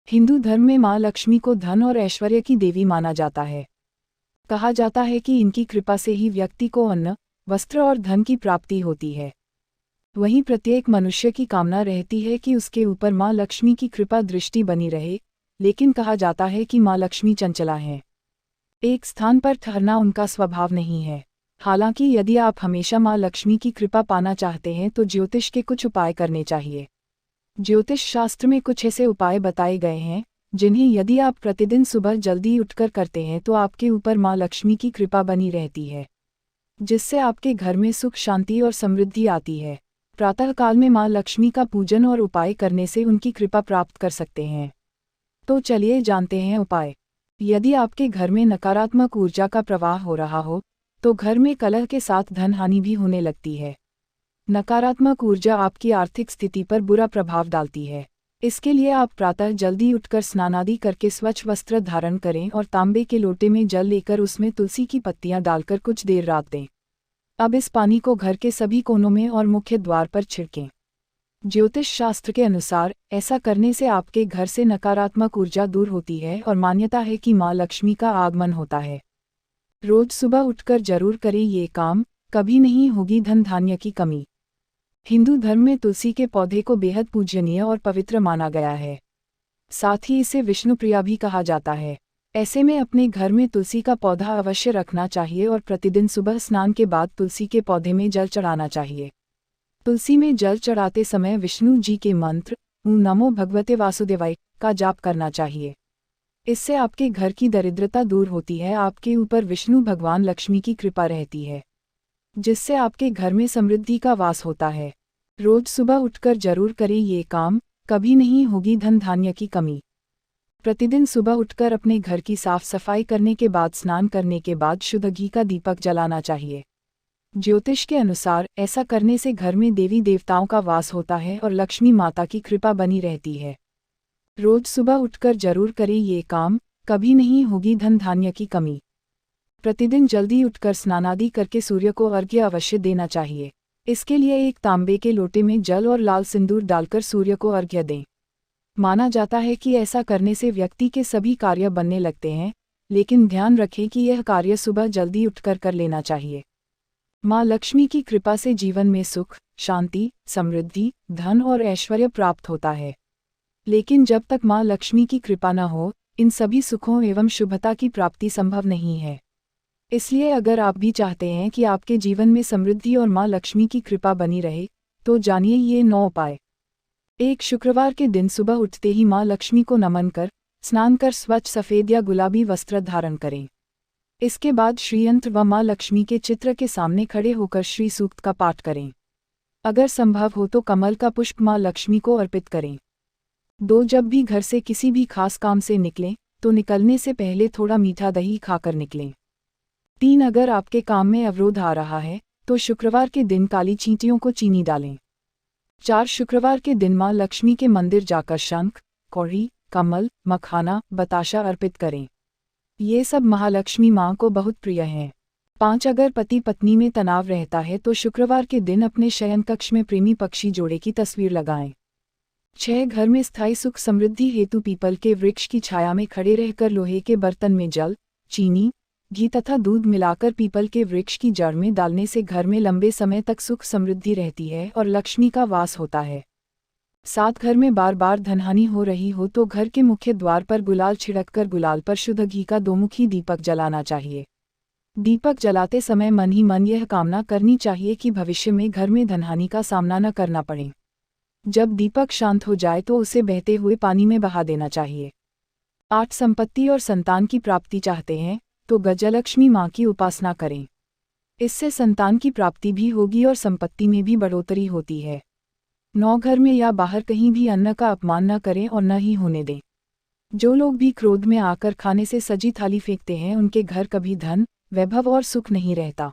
हिंदू धर्म में माँ लक्ष्मी को धन और ऐश्वर्य की देवी माना जाता है। कहा जाता है कि इनकी कृपा से ही व्यक्ति को अन्न, वस्त्र और धन की प्राप्ति होती है। वहीं प्रत्येक मनुष्य की कामना रहती है कि उसके ऊपर माँ लक्ष्मी की कृपा दृष्टि बनी रहे, लेकिन कहा जाता है कि माँ लक्ष्मी चंचला हैं। एक स्थान पर ठहरना उनका स्वभाव नहीं है। हालांकि यदि आप हमेशा माँ लक्ष्मी की कृपा पाना चाहते हैं तो ज्योतिष के कुछ उपाय करने चाहिए। ज्योतिष शास्त्र में कुछ ऐसे उपाय बताए गए हैं जिन्हें यदि आप प्रतिदिन सुबह जल्दी उठकर करते हैं तो आपके ऊपर माँ लक्ष्मी की कृपा बनी रहती है, जिससे आपके घर में सुख, शांति और समृद्धि आती है। प्रातःकाल में माँ लक्ष्मी का पूजन और उपाय करने से उनकी कृपा प्राप्त कर सकते हैं। तो चलिए जानते हैं उपाय। यदि आपके घर में नकारात्मक ऊर्जा का प्रवाह हो रहा हो तो घर में कलह के साथ धन हानि भी होने लगती है। नकारात्मक ऊर्जा आपकी आर्थिक स्थिति पर बुरा प्रभाव डालती है। इसके लिए आप प्रातः जल्दी उठकर स्नान आदि करके स्वच्छ वस्त्र धारण करें और तांबे के लोटे में जल लेकर उसमें तुलसी की पत्तियां डालकर कुछ देर रात दें। अब इस पानी को घर के सभी कोनों में और मुख्य द्वार पर छिड़कें। ज्योतिष शास्त्र के अनुसार ऐसा करने से आपके घर से नकारात्मक ऊर्जा दूर होती है और मान्यता है कि माँ लक्ष्मी का आगमन होता है। रोज सुबह उठकर जरूर करें ये काम, कभी नहीं होगी धन धान्य की कमी। हिंदू धर्म में तुलसी के पौधे को बेहद पूजनीय और पवित्र माना गया है। साथ ही इसे विष्णुप्रिया भी कहा जाता है। ऐसे में अपने घर में तुलसी का पौधा अवश्य रखना चाहिए और प्रतिदिन सुबह स्नान के बाद तुलसी के पौधे में जल चढ़ाना चाहिए। तुलसी में जल चढ़ाते समय विष्णु जी के मंत्र ओम नमो भगवते वासुदेवाय का जाप करना चाहिए। इससे आपके घर की दरिद्रता दूर होती है, आपके ऊपर विष्णु भगवान लक्ष्मी की कृपा रहती है, जिससे आपके घर में समृद्धि का वास होता है। रोज सुबह उठकर जरूर करें ये काम, कभी नहीं होगी धन धान्य की कमी। प्रतिदिन सुबह उठकर अपने घर की साफ सफाई करने के बाद स्नान करने के बाद शुद्ध घी का दीपक जलाना चाहिए। ज्योतिष के अनुसार ऐसा करने से घर में देवी देवताओं का वास होता है और लक्ष्मी माता की कृपा बनी रहती है। रोज सुबह उठकर जरूर करें ये काम, कभी नहीं होगी धन धान्य की कमी। प्रतिदिन जल्दी उठकर स्नान आदि करके सूर्य को अर्घ्य अवश्य देना चाहिए। इसके लिए एक तांबे के लोटे में जल और लाल सिंदूर डालकर सूर्य को अर्घ्य दें। माना जाता है कि ऐसा करने से व्यक्ति के सभी कार्य बनने लगते हैं, लेकिन ध्यान रखें कि यह कार्य सुबह जल्दी उठकर कर लेना चाहिए। माँ लक्ष्मी की कृपा से जीवन में सुख, शांति, समृद्धि, धन और ऐश्वर्य प्राप्त होता है। लेकिन जब तक माँ लक्ष्मी की कृपा न हो, इन सभी सुखों एवं शुभता की प्राप्ति संभव नहीं है। इसलिए अगर आप भी चाहते हैं कि आपके जीवन में समृद्धि और माँ लक्ष्मी की कृपा बनी रहे, तो जानिए ये 9 उपाय। एक शुक्रवार के दिन सुबह उठते ही माँ लक्ष्मी को नमन कर स्नान कर स्वच्छ सफ़ेद या गुलाबी वस्त्र धारण करें। इसके बाद श्रीयंत्र व माँ लक्ष्मी के चित्र के सामने खड़े होकर श्री सूक्त का पाठ करें। अगर संभव हो तो कमल का पुष्प माँ लक्ष्मी को अर्पित करें। 2 जब भी घर से किसी भी खास काम से निकलें तो निकलने से पहले थोड़ा मीठा दही खाकर निकलें। 3 अगर आपके काम में अवरोध आ रहा है तो शुक्रवार के दिन काली चींटियों को चीनी डालें। 4 शुक्रवार के दिन माँ लक्ष्मी के मंदिर जाकर शंख, कौड़ी, कमल, मखाना, बताशा अर्पित करें। ये सब महालक्ष्मी माँ को बहुत प्रिय हैं। 5 अगर पति पत्नी में तनाव रहता है तो शुक्रवार के दिन अपने शयन कक्ष में प्रेमी पक्षी जोड़े की तस्वीर लगाएं। 6 घर में स्थायी सुख समृद्धि हेतु पीपल के वृक्ष की छाया में खड़े रहकर लोहे के बर्तन में जल, चीनी, घी तथा दूध मिलाकर पीपल के वृक्ष की जड़ में डालने से घर में लंबे समय तक सुख समृद्धि रहती है और लक्ष्मी का वास होता है। 7 घर में बार बार धनहानि हो रही हो तो घर के मुख्य द्वार पर गुलाल छिड़ककर गुलाल पर शुद्ध घी का 2 मुखी दीपक जलाना चाहिए। दीपक जलाते समय मन ही मन यह कामना करनी चाहिए कि भविष्य में घर में धनहानि का सामना न करना पड़े। जब दीपक शांत हो जाए तो उसे बहते हुए पानी में बहा देना चाहिए। 8 संपत्ति और संतान की प्राप्ति चाहते हैं तो गजलक्ष्मी माँ की उपासना करें। इससे संतान की प्राप्ति भी होगी और संपत्ति में भी बढ़ोतरी होती है। 9 घर में या बाहर कहीं भी अन्न का अपमान न करें और न ही होने दें। जो लोग भी क्रोध में आकर खाने से सजी थाली फेंकते हैं उनके घर कभी धन, वैभव और सुख नहीं रहता।